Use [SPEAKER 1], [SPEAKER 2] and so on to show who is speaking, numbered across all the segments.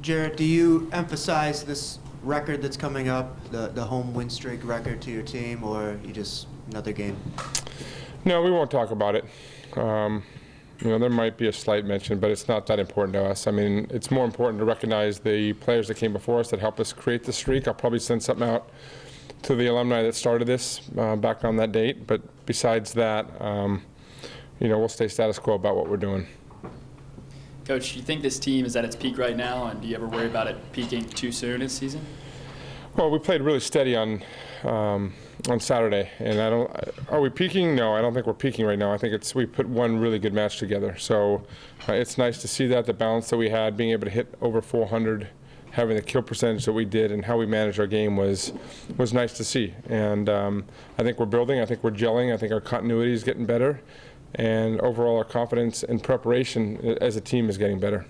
[SPEAKER 1] Jerritt, do you emphasize this record that's coming up, the home win streak record to your team, or you just another game?
[SPEAKER 2] No, we won't talk about it. There might be a slight mention, but it's not that important to us. I mean, it's more important to recognize the players that came before us that helped us create the streak. I'll probably send something out to the alumni that started this back on that date. But besides that, we'll stay status quo about what we're doing.
[SPEAKER 3] Coach, do you think this team is at its peak right now, and do you ever worry about it peaking too soon this season?
[SPEAKER 2] Well, we played really steady on Saturday, and are we peaking? No, I don't think we're peaking right now. I think we put one really good match together. So it's nice to see that, the balance that we had, being able to hit over 400, having the kill percentage that we did, and how we managed our game was nice to see. And I think we're building. I think we're gelling. I think our continuity is getting better. And overall, our confidence and preparation as a team is getting better.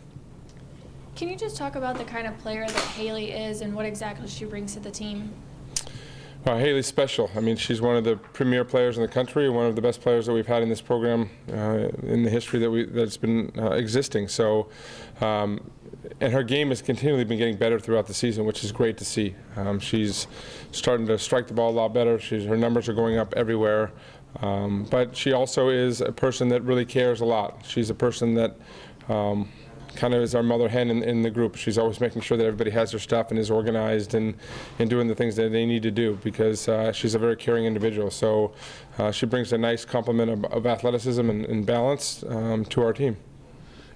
[SPEAKER 4] Can you just talk about the kind of player that Haley is and what exactly she brings to the team?
[SPEAKER 2] Well, Haley's special. I mean, she's one of the premier players in the country, one of the best players that we've had in this program in the history that's been existing. So, and her game has continually been getting better throughout the season, which is great to see. She's starting to strike the ball a lot better. Her numbers are going up everywhere. But she also is a person that really cares a lot. She's a person that kind of is our mother hen in the group. She's always making sure that everybody has their stuff and is organized and doing the things that they need to do, because she's a very caring individual. So she brings a nice complement of athleticism and balance to our team.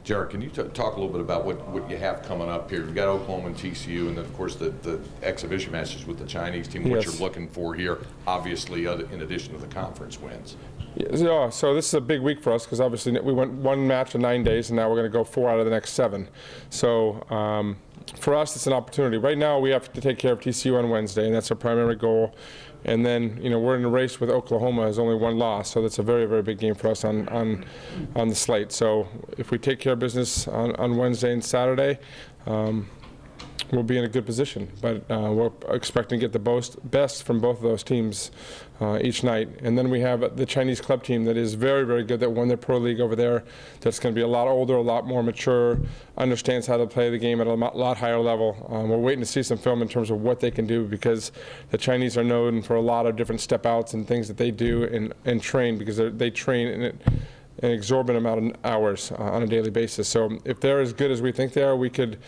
[SPEAKER 5] Jerritt, can you talk a little bit about what you have coming up here? You've got Oklahoma and TCU, and then, of course, the exhibition matches with the Chinese team, what you're looking for here, obviously, in addition to the conference wins.
[SPEAKER 2] Yeah, so this is a big week for us, because obviously we went one match in 9 days, and now we're going to go 4 out of the next 7. So for us, it's an opportunity. Right now, we have to take care of TCU on Wednesday, and that's our primary goal. And then, we're in a race with Oklahoma. Has only 1 loss, so that's a very, very big game for us on the slate. So if we take care of business on Wednesday and Saturday, we'll be in a good position. But we're expecting to get the best from both of those teams each night. And then we have the Chinese club team that is very, very good, that won their pro league over there, that's going to be a lot older, a lot more mature, understands how to play the game at a lot higher level. We're waiting to see some film in terms of what they can do, because the Chinese are known for a lot of different step outs and things that they do and train, because they train in an exorbitant amount of hours on a daily basis. So if they're as good as we think they are, we could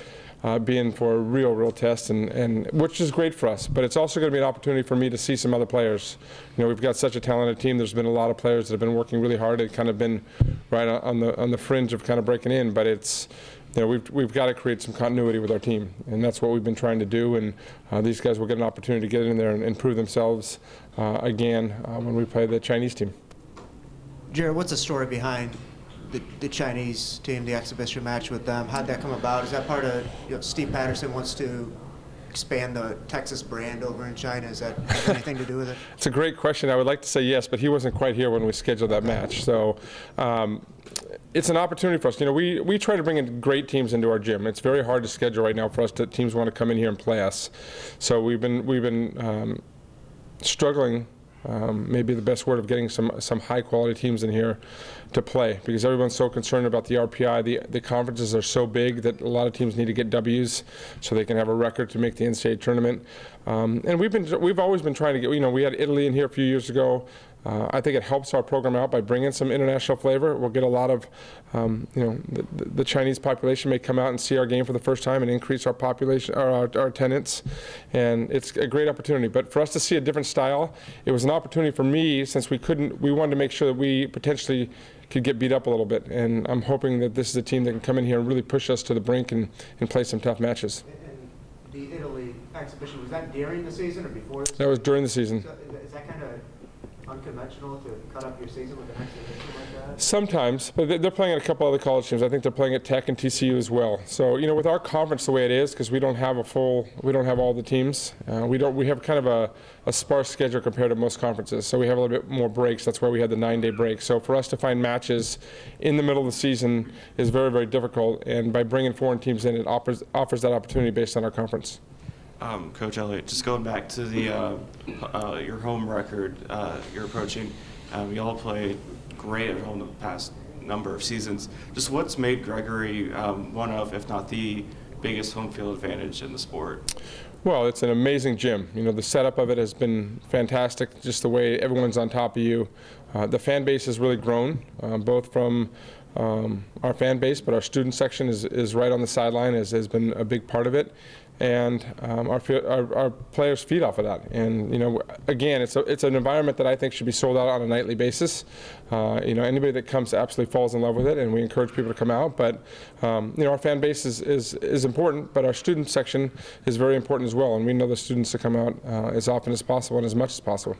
[SPEAKER 2] be in for a real test, and which is great for us. But it's also going to be an opportunity for me to see some other players. We've got such a talented team. There's been a lot of players that have been working really hard. They've kind of been right on the fringe of kind of breaking in. But it's, we've got to create some continuity with our team, and that's what we've been trying to do. And these guys will get an opportunity to get in there and prove themselves again when we play the Chinese team.
[SPEAKER 1] Jerritt, what's the story behind the Chinese team, the exhibition match with them? How'd that come about? Is that part of, Steve Patterson wants to expand the Texas brand over in China? Is that have anything to do with it?
[SPEAKER 2] It's a great question. I would like to say yes, but he wasn't quite here when we scheduled that match. So it's an opportunity for us. We try to bring in great teams into our gym. It's very hard to schedule right now for us that teams want to come in here and play us. So we've been struggling. Maybe the best word of getting some high quality teams in here to play, because everyone's so concerned about the RPI. The conferences are so big that a lot of teams need to get W's so they can have a record to make the NCAA tournament. And we've always been trying to get. We had Italy in here a few years ago. I think it helps our program out by bringing some international flavor. We'll get a lot of, the Chinese population may come out and see our game for the first time and increase our population, our attendance, and it's a great opportunity. But for us to see a different style, it was an opportunity for me, since we wanted to make sure that we potentially could get beat up a little bit, and I'm hoping that this is a team that can come in here and really push us to the brink and play some tough matches.
[SPEAKER 1] And the Italy exhibition, was that during the season or before the season?
[SPEAKER 2] That was during the season.
[SPEAKER 1] So is that kind of unconventional to cut up your season with an exhibition like that?
[SPEAKER 2] Sometimes, but they're playing at a couple other college teams. I think they're playing at Tech and TCU as well. So with our conference the way it is, because we don't have all the teams. We have kind of a sparse schedule compared to most conferences. So we have a little bit more breaks. That's why we had the 9-day break. So for us to find matches in the middle of the season is very, very difficult. And by bringing foreign teams in, it offers that opportunity based on our conference.
[SPEAKER 6] Coach Elliott, just going back to the your home record you're approaching, you all played great at home the past number of seasons. Just what's made Gregory one of, if not the biggest home field advantage in the sport?
[SPEAKER 2] Well, it's an amazing gym. You know, the setup of it has been fantastic, just the way everyone's on top of you. The fan base has really grown, both from our fan base, but our student section is right on the sideline, has been a big part of it. And our players feed off of that. And, you know, again, it's an environment that I think should be sold out on a nightly basis. You know, anybody that comes absolutely falls in love with it, and we encourage people to come out. But, you know, our fan base is important, but our student section is very important as well. And we know the students to come out as often as possible and as much as possible.